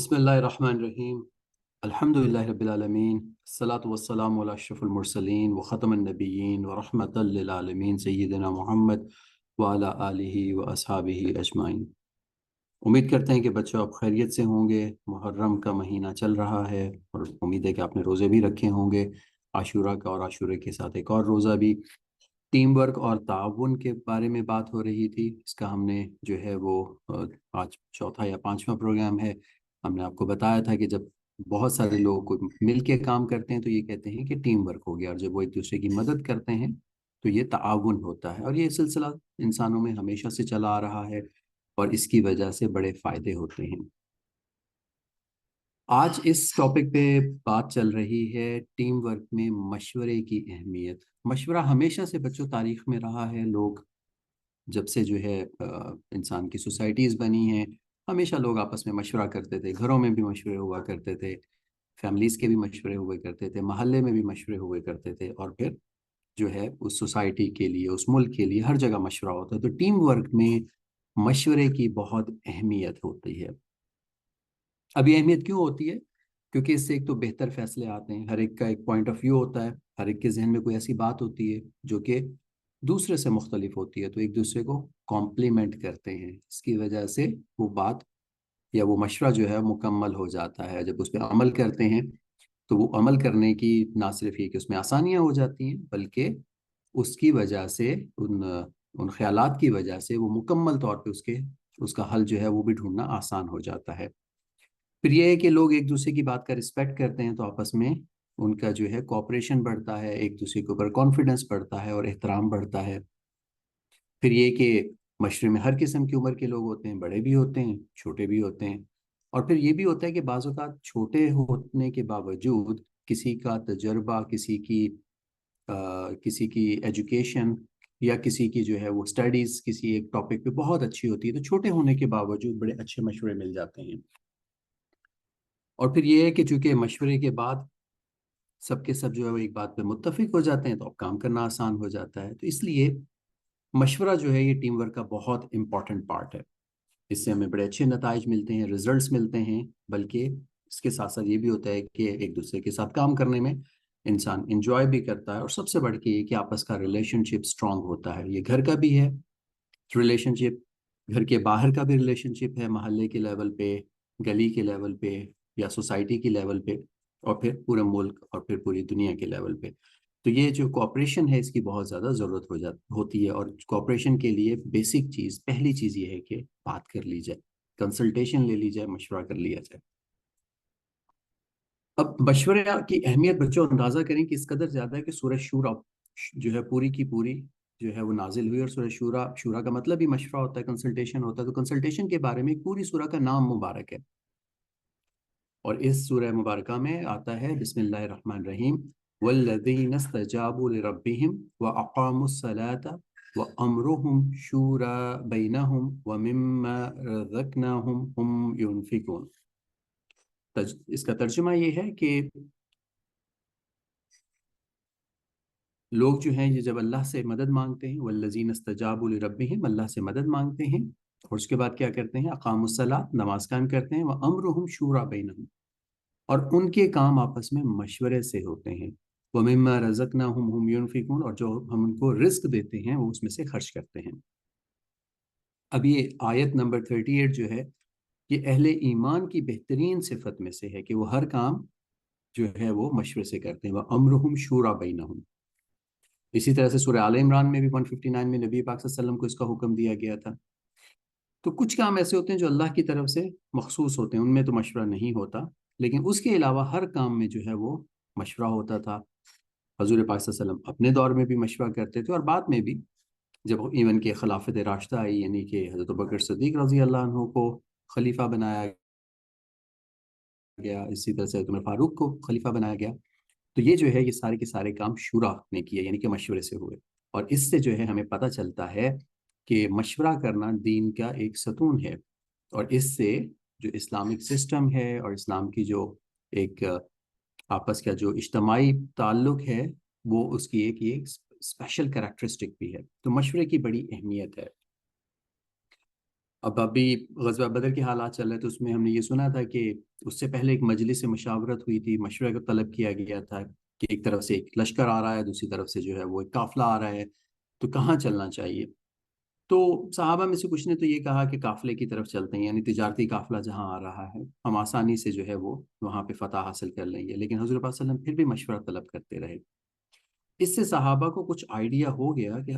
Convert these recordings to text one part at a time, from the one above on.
بسم اللہ الرحمن الرحیم الحمد للہ رب العالمین الصلاۃ والسلام علی اشرف المرسلین وختم النبیین ورحمۃ للعالمین سیدنا محمد وعلی آلہ واصحابہ اجمعین۔ امید کرتے ہیں کہ بچوں آپ خیریت سے ہوں گے۔ محرم کا مہینہ چل رہا ہے اور امید ہے کہ آپ نے روزے بھی رکھے ہوں گے، عاشورہ کا، اور عاشورے کے ساتھ ایک اور روزہ بھی۔ ٹیم ورک اور تعاون کے بارے میں بات ہو رہی تھی، اس کا ہم نے جو ہے وہ آج چوتھا یا پانچواں پروگرام ہے۔ ہم نے آپ کو بتایا تھا کہ جب بہت سارے لوگ کو مل کے کام کرتے ہیں تو یہ کہتے ہیں کہ ٹیم ورک ہو گیا، اور جب وہ ایک دوسرے کی مدد کرتے ہیں تو یہ تعاون ہوتا ہے، اور یہ سلسلہ انسانوں میں ہمیشہ سے چلا آ رہا ہے اور اس کی وجہ سے بڑے فائدے ہوتے ہیں۔ آج اس ٹاپک پہ بات چل رہی ہے ٹیم ورک میں مشورے کی اہمیت۔ مشورہ ہمیشہ سے بچوں تاریخ میں رہا ہے۔ لوگ جب سے جو ہے انسان کی سوسائٹیز بنی ہیں، ہمیشہ لوگ آپس میں مشورہ کرتے تھے۔ گھروں میں بھی مشورے ہوا کرتے تھے، فیملیز کے بھی مشورے ہوئے کرتے تھے، محلے میں بھی مشورے ہوئے کرتے تھے، اور پھر جو ہے اس سوسائٹی کے لیے، اس ملک کے لیے ہر جگہ مشورہ ہوتا ہے۔ تو ٹیم ورک میں مشورے کی بہت اہمیت ہوتی ہے۔ اب یہ اہمیت کیوں ہوتی ہے؟ کیونکہ اس سے ایک تو بہتر فیصلے آتے ہیں، ہر ایک کا ایک پوائنٹ آف ویو ہوتا ہے، ہر ایک کے ذہن میں کوئی ایسی بات ہوتی ہے جو کہ دوسرے سے مختلف ہوتی ہے، تو ایک دوسرے کو کمپلیمنٹ کرتے ہیں، اس کی وجہ سے وہ بات یا وہ مشورہ جو ہے مکمل ہو جاتا ہے۔ جب اس پہ عمل کرتے ہیں تو وہ عمل کرنے کی نہ صرف یہ کہ اس میں آسانیاں ہو جاتی ہیں، بلکہ اس کی وجہ سے ان خیالات کی وجہ سے وہ مکمل طور پہ اس کا حل جو ہے وہ بھی ڈھونڈنا آسان ہو جاتا ہے۔ پھر یہ ہے کہ لوگ ایک دوسرے کی بات کا رسپیکٹ کرتے ہیں تو آپس میں ان کا جو ہے کوآپریشن بڑھتا ہے، ایک دوسرے کے اوپر کانفیڈنس بڑھتا ہے اور احترام بڑھتا ہے۔ پھر یہ کہ مشورے میں ہر قسم کی عمر کے لوگ ہوتے ہیں، بڑے بھی ہوتے ہیں، چھوٹے بھی ہوتے ہیں، اور پھر یہ بھی ہوتا ہے کہ بعض اوقات چھوٹے ہونے کے باوجود کسی کا تجربہ، کسی کی ایجوکیشن یا کسی کی جو ہے وہ اسٹڈیز کسی ایک ٹاپک پہ بہت اچھی ہوتی ہے، تو چھوٹے ہونے کے باوجود بڑے اچھے مشورے مل جاتے ہیں۔ اور پھر یہ ہے کہ چونکہ مشورے کے بعد سب کے سب جو ہے وہ ایک بات پہ متفق ہو جاتے ہیں تو اب کام کرنا آسان ہو جاتا ہے۔ تو اس لیے مشورہ جو ہے یہ ٹیم ورک کا بہت امپورٹنٹ پارٹ ہے۔ اس سے ہمیں بڑے اچھے نتائج ملتے ہیں، ریزلٹس ملتے ہیں، بلکہ اس کے ساتھ ساتھ یہ بھی ہوتا ہے کہ ایک دوسرے کے ساتھ کام کرنے میں انسان انجوائے بھی کرتا ہے، اور سب سے بڑھ کے یہ کہ آپس کا ریلیشن شپ اسٹرانگ ہوتا ہے۔ یہ گھر کا بھی ہے ریلیشن شپ، گھر کے باہر کا بھی ریلیشن شپ ہے، محلے کے لیول پہ، گلی کے لیول پہ، یا سوسائٹی کے لیول پہ، اور پھر پورے ملک اور پھر پوری دنیا کے لیول پہ۔ تو یہ جو کوآپریشن ہے اس کی بہت زیادہ ضرورت ہوتی ہے، اور کوآپریشن کے لیے بیسک چیز، پہلی چیز یہ ہے کہ بات کر لی جائے، کنسلٹیشن لے لی جائے، مشورہ کر لیا جائے۔ اب مشورے کی اہمیت بچوں اندازہ کریں کہ اس قدر زیادہ ہے کہ سورہ شورا جو ہے پوری کی پوری جو ہے وہ نازل ہوئی، اور سورہ شورا کا مطلب ہی مشورہ ہوتا ہے، کنسلٹیشن ہوتا ہے۔ تو کنسلٹیشن کے بارے میں پوری سورہ کا نام مبارک ہے، اور اس سورہ مبارکہ میں آتا ہے بسم اللہ الرحمن الرحیم والذین استجابوا لربهم واقاموا الصلاة وامرهم شورى بینہم ومما رزقناہم هم ينفقون۔ اس کا ترجمہ یہ ہے کہ لوگ جو ہیں یہ جب اللہ سے مدد مانگتے ہیں، والذین استجابوا لربهم، اللہ سے مدد مانگتے ہیں، اور اس کے بعد کیا کرتے ہیں؟ اقاموا الصلاۃ، نماز قائم کرتے ہیں، وامرهم شورى بینہم، اور ان کے کام آپس میں مشورے سے ہوتے ہیں، ومما رزقناہم هم ينفقون، اور جو ہم ان کو رزق دیتے ہیں وہ اس میں سے خرچ کرتے ہیں۔ اب یہ آیت نمبر 38 جو ہے یہ اہل ایمان کی بہترین صفت میں سے ہے کہ وہ ہر کام جو ہے وہ مشورے سے کرتے ہیں، وَأَمْرُهُمْ شُورَى بَيْنَهُمْ۔ اسی طرح سے سورہ آل عمران میں بھی 159 میں نبی پاک صلی اللہ علیہ وسلم کو اس کا حکم دیا گیا تھا۔ تو کچھ کام ایسے ہوتے ہیں جو اللہ کی طرف سے مخصوص ہوتے ہیں، ان میں تو مشورہ نہیں ہوتا، لیکن اس کے علاوہ ہر کام میں جو ہے وہ مشورہ ہوتا تھا۔ حضور پاک صلی اللہ علیہ وسلم اپنے دور میں بھی مشورہ کرتے تھے، اور بعد میں بھی جب ایون کہ خلافت راشدہ آئی، یعنی کہ حضرت ابوبکر صدیق رضی اللہ عنہ کو خلیفہ بنایا گیا، اسی طرح سے عمر فاروق کو خلیفہ بنایا گیا، تو یہ جو ہے یہ سارے کے سارے کام شورا نے کیے، یعنی کہ مشورے سے ہوئے۔ اور اس سے جو ہے ہمیں پتہ چلتا ہے کہ مشورہ کرنا دین کا ایک ستون ہے، اور اس سے جو اسلامک سسٹم ہے اور اسلام کی جو ایک آپس کا جو اجتماعی تعلق ہے وہ اس کی ایک اسپیشل کریکٹرسٹک بھی ہے۔ تو مشورے کی بڑی اہمیت ہے۔ اب ابھی غزوہ بدر کے حالات چل رہے تو اس میں ہم نے یہ سنا تھا کہ اس سے پہلے ایک مجلس مشاورت ہوئی تھی، مشورے کو طلب کیا گیا تھا کہ ایک طرف سے ایک لشکر آ رہا ہے، دوسری طرف سے جو ہے وہ ایک قافلہ آ رہا ہے، تو کہاں چلنا چاہیے؟ تو صحابہ میں سے کچھ نے تو یہ کہا کہ قافلے کی طرف چلتے ہیں، یعنی تجارتی قافلہ جہاں آ رہا ہے ہم آسانی سے جو ہے وہ وہاں پہ فتح حاصل کر لیں گے، لیکن حضور پاک صلی اللہ علیہ وسلم پھر بھی مشورہ طلب کرتے رہے۔ اس سے صحابہ کو کچھ آئیڈیا ہو گیا کہ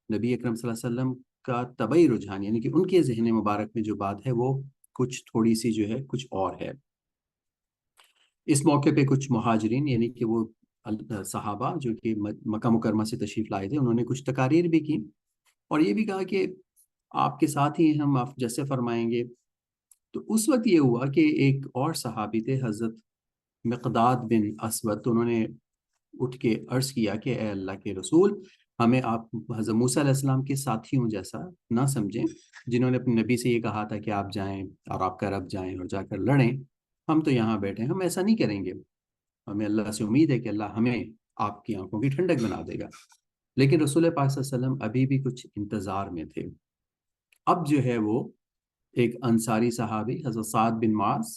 نبی اکرم صلی اللہ علیہ وسلم کا طبعی رجحان، یعنی کہ ان کے ذہن مبارک میں جو بات ہے وہ کچھ تھوڑی سی جو ہے کچھ اور ہے۔ اس موقع پہ کچھ مہاجرین یعنی کہ وہ صحابہ جو کہ مکہ مکرمہ سے تشریف لائے تھے، انہوں نے کچھ تقاریر بھی کی اور یہ بھی کہا کہ آپ کے ساتھ ہی ہم آپ جیسے فرمائیں گے۔ تو اس وقت یہ ہوا کہ ایک اور صحابی تھے حضرت مقداد بن اسود، تو انہوں نے اٹھ کے عرض کیا کہ اے اللہ کے رسول، ہمیں آپ حضرت موسیٰ علیہ السلام کے ساتھیوں جیسا نہ سمجھیں جنہوں نے اپنے نبی سے یہ کہا تھا کہ آپ جائیں اور آپ کا رب جائیں اور جا کر لڑیں، ہم تو یہاں بیٹھے ہیں، ہم ایسا نہیں کریں گے، ہمیں اللہ سے امید ہے کہ اللہ ہمیں آپ کی آنکھوں کی ٹھنڈک بنا دے گا۔ لیکن رسول پاک صلی اللہ علیہ وسلم ابھی بھی کچھ انتظار میں تھے۔ اب جو ہے وہ ایک انصاری صحابی حضرت سعد بن معاذ،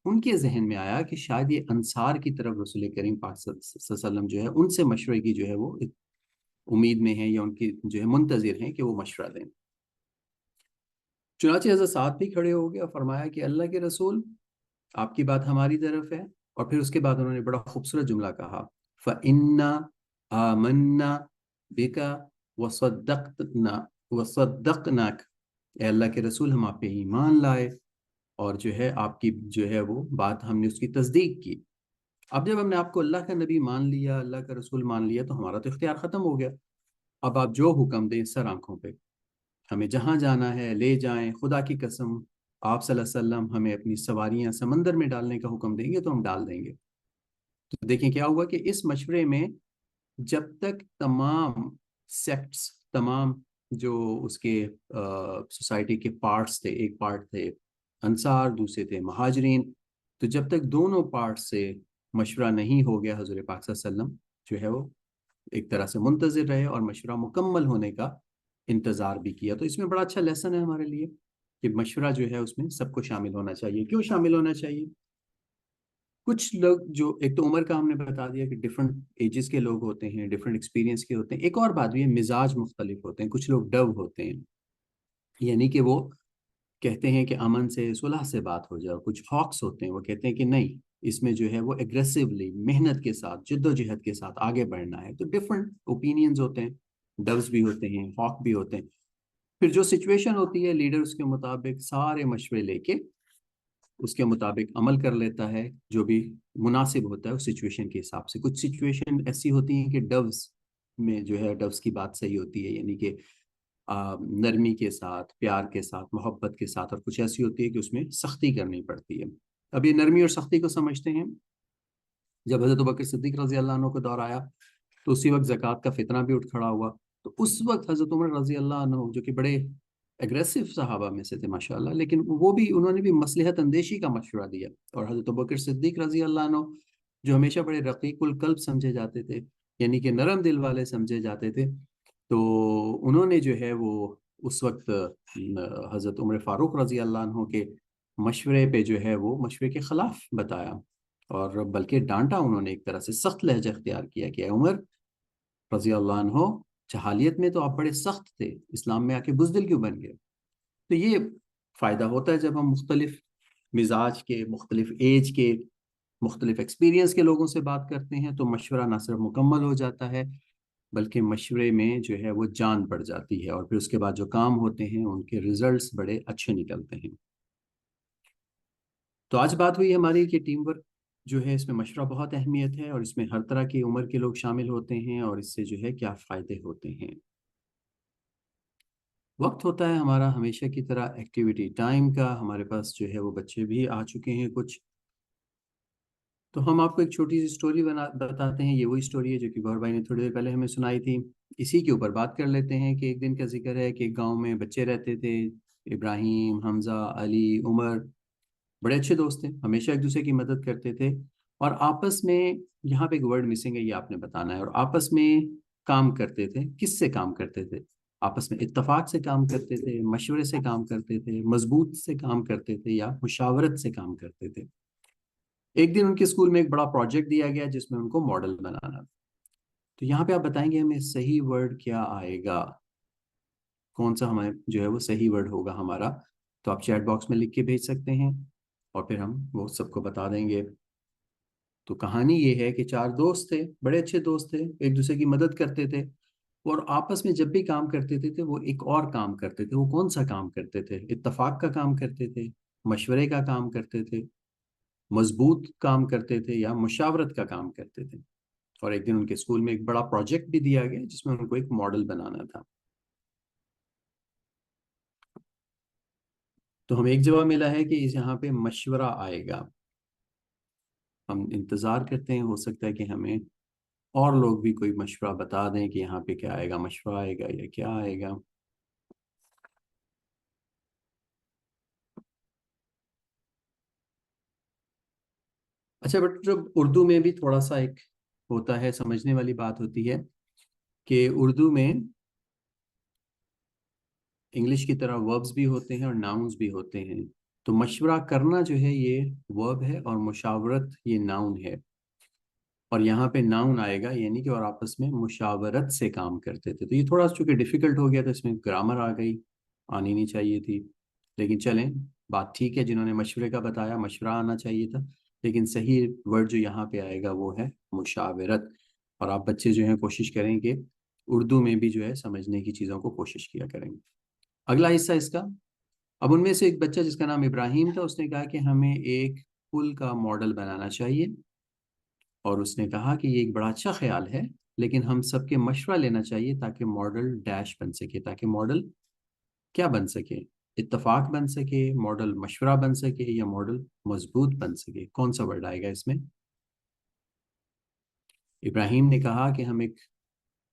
ان کے ذہن میں آیا کہ شاید یہ انصار کی طرف رسول کریم پاک صلی اللہ علیہ وسلم جو ہے ان سے مشورے کی جو ہے وہ امید میں ہیں یا ان کی جو ہے منتظر ہیں کہ وہ مشورہ دیں۔ چنانچہ حضرت سعد بھی کھڑے ہو گئے اور فرمایا کہ اللہ کے رسول، آپ کی بات ہماری طرف ہے۔ اور پھر اس کے بعد انہوں نے بڑا خوبصورت جملہ کہا، فَإِنَّا آمَنَّا بِكَ وَصَدَّقْنَاكَ، اے اللہ کے رسول ہم آپ پہ ایمان لائے اور جو ہے آپ کی جو ہے وہ بات ہم نے اس کی تصدیق کی۔ اب جب ہم نے آپ کو اللہ کا نبی مان لیا، اللہ کا رسول مان لیا، تو ہمارا تو اختیار ختم ہو گیا، اب آپ جو حکم دیں سر آنکھوں پہ، ہمیں جہاں جانا ہے لے جائیں، خدا کی قسم آپ صلی اللہ علیہ وسلم ہمیں اپنی سواریاں سمندر میں ڈالنے کا حکم دیں گے تو ہم ڈال دیں گے۔ تو دیکھیں کیا ہوا کہ اس مشورے میں جب تک تمام سیکٹس، تمام جو اس کے سوسائٹی کے پارٹس تھے، ایک پارٹ تھے انصار، دوسرے تھے مہاجرین، تو جب تک دونوں پارٹ سے مشورہ نہیں ہو گیا، حضور پاک صلی اللہ علیہ وسلم جو ہے وہ ایک طرح سے منتظر رہے اور مشورہ مکمل ہونے کا انتظار بھی کیا۔ تو اس میں بڑا اچھا لیسن ہے ہمارے لیے کہ مشورہ جو ہے اس میں سب کو شامل ہونا چاہیے۔ کیوں شامل ہونا چاہیے؟ کچھ لوگ جو ایک تو عمر کا ہم نے بتا دیا کہ ڈفرنٹ ایجز کے لوگ ہوتے ہیں، ڈفرنٹ ایکسپیرینس کے ہوتے ہیں، ایک اور بات بھی ہے مزاج مختلف ہوتے ہیں۔ کچھ لوگ ڈو ہوتے ہیں، یعنی کہ وہ کہتے ہیں کہ امن سے صلح سے بات ہو جائے، اور کچھ ہاکس ہوتے ہیں وہ کہتے ہیں کہ نہیں، اس میں جو ہے وہ ایگریسولی محنت کے ساتھ جد و جہد کے ساتھ آگے بڑھنا ہے۔ تو ڈفرنٹ اوپینینز ہوتے ہیں، ڈوز بھی ہوتے ہیں، ہاک بھی ہوتے ہیں۔ پھر جو سچویشن ہوتی ہے لیڈر اس کے مطابق سارے مشورے لے کے اس کے مطابق عمل کر لیتا ہے جو بھی مناسب ہوتا ہے اس سچویشن کے حساب سے۔ کچھ سچویشن ایسی ہوتی ہیں کہ ڈوز میں جو ہے ڈوز کی بات صحیح ہوتی ہے، یعنی کہ نرمی کے ساتھ، پیار کے ساتھ، محبت کے ساتھ، اور کچھ ایسی ہوتی ہے کہ اس میں سختی کرنی پڑتی ہے۔ اب یہ نرمی اور سختی کو سمجھتے ہیں، جب حضرت بکر صدیق رضی اللہ عنہ کو دور آیا تو اسی وقت زکوٰۃ کا فتنہ بھی اٹھ کھڑا ہوا، تو اس وقت حضرت عمر رضی اللہ عنہ جو کہ بڑے اگریسو صحابہ میں سے تھے ماشاءاللہ، لیکن وہ بھی انہوں نے بھی مصلحت اندیشی کا مشورہ دیا، اور حضرت بکر صدیق رضی اللہ عنہ جو ہمیشہ بڑے رقیق القلب سمجھے جاتے تھے، یعنی کہ نرم دل والے سمجھے جاتے تھے، تو انہوں نے جو ہے وہ اس وقت حضرت عمر فاروق رضی اللہ عنہ کے مشورے پہ جو ہے وہ مشورے کے خلاف بتایا، اور بلکہ ڈانٹا انہوں نے، ایک طرح سے سخت لہجہ اختیار کیا کہ اے عمر رضی اللہ عنہ، جہالیت میں تو آپ بڑے سخت تھے، اسلام میں آ کے بزدل کیوں بن گئے؟ تو یہ فائدہ ہوتا ہے جب ہم مختلف مزاج کے، مختلف ایج کے، مختلف ایکسپیرینس کے لوگوں سے بات کرتے ہیں، تو مشورہ نہ صرف مکمل ہو جاتا ہے بلکہ مشورے میں جو ہے وہ جان پڑ جاتی ہے، اور پھر اس کے بعد جو کام ہوتے ہیں ان کے ریزلٹس بڑے اچھے نکلتے ہیں۔ تو آج بات ہوئی ہماری کہ ٹیم ورک جو ہے اس میں مشورہ بہت اہمیت ہے، اور اس میں ہر طرح کی عمر کے لوگ شامل ہوتے ہیں، اور اس سے جو ہے کیا فائدے ہوتے ہیں۔ وقت ہوتا ہے ہمارا ہمیشہ کی طرح ایکٹیویٹی ٹائم کا، ہمارے پاس جو ہے وہ بچے بھی آ چکے ہیں کچھ، تو ہم آپ کو ایک چھوٹی سی اسٹوری بتاتے ہیں۔ یہ وہی اسٹوری ہے جو کہ گور بھائی نے تھوڑی دیر پہلے ہمیں سنائی تھی، اسی کے اوپر بات کر لیتے ہیں کہ ایک دن کا ذکر ہے کہ ایک گاؤں میں بچے رہتے تھے، ابراہیم، حمزہ، علی، عمر، بڑے اچھے دوست تھے، ہمیشہ ایک دوسرے کی مدد کرتے تھے، اور آپس میں، یہاں پہ ایک ورڈ مسنگ ہے، یہ آپ نے بتانا ہے، اور آپس میں کام کرتے تھے۔ کس سے کام کرتے تھے؟ آپس میں اتفاق سے کام کرتے تھے، مشورے سے کام کرتے تھے، مضبوط سے کام کرتے تھے یا مشاورت سے کام کرتے تھے۔ ایک دن ان کے اسکول میں ایک بڑا پروجیکٹ دیا گیا جس میں ان کو ماڈل بنانا تھا۔ تو یہاں پہ آپ بتائیں گے ہمیں صحیح ورڈ کیا آئے گا، کون سا ہمیں جو ہے وہ صحیح ورڈ ہوگا ہمارا؟ تو آپ چیٹ باکس میں لکھ کے بھیج سکتے ہیں اور پھر ہم وہ سب کو بتا دیں گے۔ تو کہانی یہ ہے کہ چار دوست تھے، بڑے اچھے دوست تھے، ایک دوسرے کی مدد کرتے تھے، اور آپس میں جب بھی کام کرتے تھے وہ ایک اور کام کرتے تھے۔ وہ کون سا کام کرتے تھے؟ اتفاق کا کام کرتے تھے، مشورے کا کام کرتے تھے، مضبوط کام کرتے تھے یا مشاورت کا کام کرتے تھے۔ اور ایک دن ان کے اسکول میں ایک بڑا پروجیکٹ بھی دیا گیا جس میں ان کو ایک ماڈل بنانا تھا۔ تو ہمیں ایک جواب ملا ہے کہ اس یہاں پہ مشورہ آئے گا۔ ہم انتظار کرتے ہیں، ہو سکتا ہے کہ ہمیں اور لوگ بھی کوئی مشورہ بتا دیں کہ یہاں پہ کیا آئے گا، مشورہ آئے گا یا کیا آئے گا۔ اچھا، بٹ جو اردو میں بھی تھوڑا سا ایک ہوتا ہے، سمجھنے والی بات ہوتی ہے کہ اردو میں انگلش کی طرح وربز بھی ہوتے ہیں اور ناؤنز بھی ہوتے ہیں۔ تو مشورہ کرنا جو ہے یہ ورب ہے اور مشاورت یہ ناؤن ہے، اور یہاں پہ ناؤن آئے گا، یعنی کہ اور آپس میں مشاورت سے کام کرتے تھے۔ تو یہ تھوڑا چونکہ ڈیفیکلٹ ہو گیا تو اس میں گرامر آ گئی، آنی نہیں چاہیے تھی، لیکن چلیں بات ٹھیک ہے، جنہوں نے مشورے کا بتایا مشورہ آنا چاہیے تھا، لیکن صحیح ورڈ جو یہاں پہ آئے گا وہ ہے مشاورت۔ اور آپ بچے جو ہیں کوشش کریں کہ اردو میں بھی جو ہے سمجھنے کی چیزوں کو کوشش کیا کریں۔ اگلا حصہ اس کا، اب ان میں سے ایک بچہ جس کا نام ابراہیم تھا، اس نے کہا کہ ہمیں ایک پل کا ماڈل بنانا چاہیے، اور اس نے کہا کہ یہ ایک بڑا اچھا خیال ہے، لیکن ہم سب کے مشورہ لینا چاہیے تاکہ ماڈل ڈیش بن سکے، تاکہ ماڈل کیا بن سکے؟ اتفاق بن سکے، ماڈل مشورہ بن سکے، یا ماڈل مضبوط بن سکے۔ کون سا ورڈ آئے گا اس میں؟ ابراہیم نے کہا کہ ہم ایک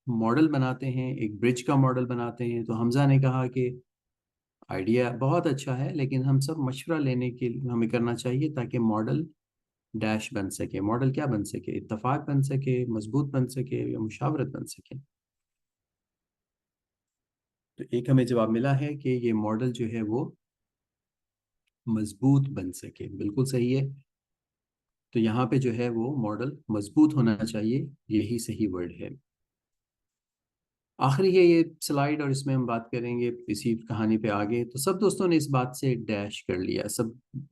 ماڈل بناتے ہیں، ایک برج کا ماڈل بناتے ہیں، تو حمزہ نے کہا کہ آئیڈیا بہت اچھا ہے، لیکن ہم سب مشورہ لینے کے لیے ہمیں کرنا چاہیے تاکہ ماڈل ڈیش بن سکے۔ ماڈل کیا بن سکے؟ اتفاق بن سکے، مضبوط بن سکے، یا مشاورت بن سکے۔ تو ایک ہمیں جواب ملا ہے کہ یہ ماڈل جو ہے وہ مضبوط بن سکے، بالکل صحیح ہے۔ تو یہاں پہ جو ہے وہ ماڈل مضبوط ہونا چاہیے، یہی صحیح ورڈ ہے۔ آخری ہے یہ سلائیڈ، اور اس میں ہم بات کریں گے اسی کہانی پہ آگے۔ تو سب دوستوں نے اس بات سے ڈیش کر لیا، سب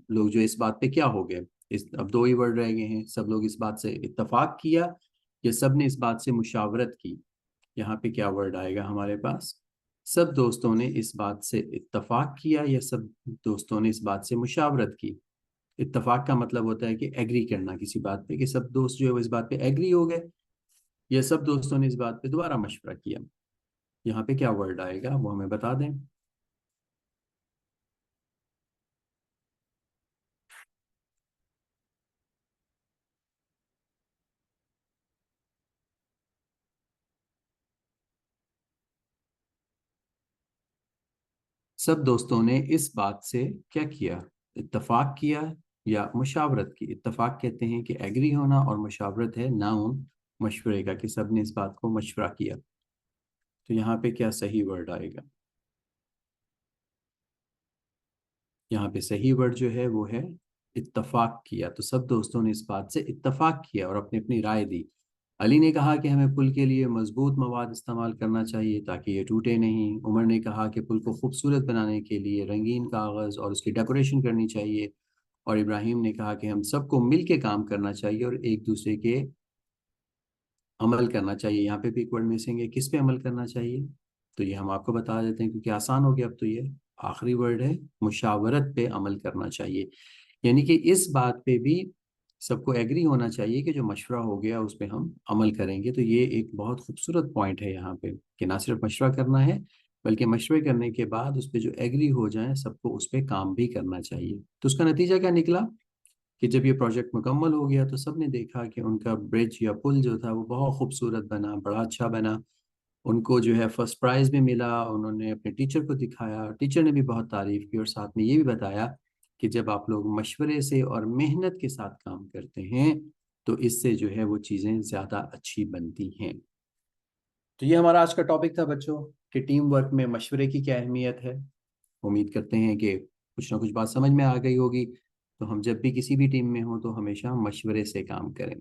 لوگ جو اس بات پہ کیا ہو گئے، اب دو ہی ورڈ رہ گئے ہیں، سب لوگ اس بات سے اتفاق کیا یا سب نے اس بات سے مشاورت کی؟ یہاں پہ کیا ورڈ آئے گا ہمارے پاس؟ سب دوستوں نے اس بات سے اتفاق کیا یا سب دوستوں نے اس بات سے مشاورت کی؟ اتفاق کا مطلب ہوتا ہے کہ ایگری کرنا کسی بات پہ، کہ سب دوست جو ہے وہ اس بات پہ ایگری ہو گئے، یا سب دوستوں نے اس بات پہ دوبارہ مشورہ کیا؟ یہاں پہ کیا ورڈ آئے گا وہ ہمیں بتا دیں۔ سب دوستوں نے اس بات سے کیا کیا؟ اتفاق کیا یا مشاورت کی؟ اتفاق کہتے ہیں کہ ایگری ہونا، اور مشاورت ہے ناؤن مشورے کا، کہ سب نے اس بات کو مشورہ کیا۔ تو یہاں پہ کیا صحیح ورڈ آئے گا؟ یہاں پہ صحیح ورڈ جو ہے وہ ہے اتفاق کیا۔ تو سب دوستوں نے اس بات سے اتفاق کیا اور اپنی اپنی رائے دی۔ علی نے کہا کہ ہمیں پل کے لیے مضبوط مواد استعمال کرنا چاہیے تاکہ یہ ٹوٹے نہیں۔ عمر نے کہا کہ پل کو خوبصورت بنانے کے لیے رنگین کاغذ اور اس کی ڈیکوریشن کرنی چاہیے۔ اور ابراہیم نے کہا کہ ہم سب کو مل کے کام کرنا چاہیے اور ایک دوسرے کے عمل کرنا چاہیے۔ یہاں پہ بھی ایک ورڈ مسنگ ہے، کس پہ عمل کرنا چاہیے؟ تو یہ ہم آپ کو بتا دیتے ہیں کیونکہ آسان ہو گیا اب۔ تو یہ آخری ورڈ ہے، مشاورت پہ عمل کرنا چاہیے، یعنی کہ اس بات پہ بھی سب کو ایگری ہونا چاہیے کہ جو مشورہ ہو گیا اس پہ ہم عمل کریں گے۔ تو یہ ایک بہت خوبصورت پوائنٹ ہے یہاں پہ، کہ نہ صرف مشورہ کرنا ہے بلکہ مشورے کرنے کے بعد اس پہ جو ایگری ہو جائیں سب کو اس پہ کام بھی کرنا چاہیے۔ تو اس کا نتیجہ کیا نکلا کہ جب یہ پروجیکٹ مکمل ہو گیا تو سب نے دیکھا کہ ان کا برج یا پل جو تھا وہ بہت خوبصورت بنا، بڑا اچھا بنا۔ ان کو جو ہے فرسٹ پرائز بھی ملا، انہوں نے اپنے ٹیچر کو دکھایا، ٹیچر نے بھی بہت تعریف کی، اور ساتھ میں یہ بھی بتایا کہ جب آپ لوگ مشورے سے اور محنت کے ساتھ کام کرتے ہیں تو اس سے جو ہے وہ چیزیں زیادہ اچھی بنتی ہیں۔ تو یہ ہمارا آج کا ٹاپک تھا بچوں کہ ٹیم ورک میں مشورے کی کیا اہمیت ہے. امید کرتے ہیں کہ کچھ نہ کچھ بات سمجھ میں آ گئی ہوگی. تو ہم جب بھی کسی بھی ٹیم میں ہوں تو ہمیشہ مشورے سے کام کریں.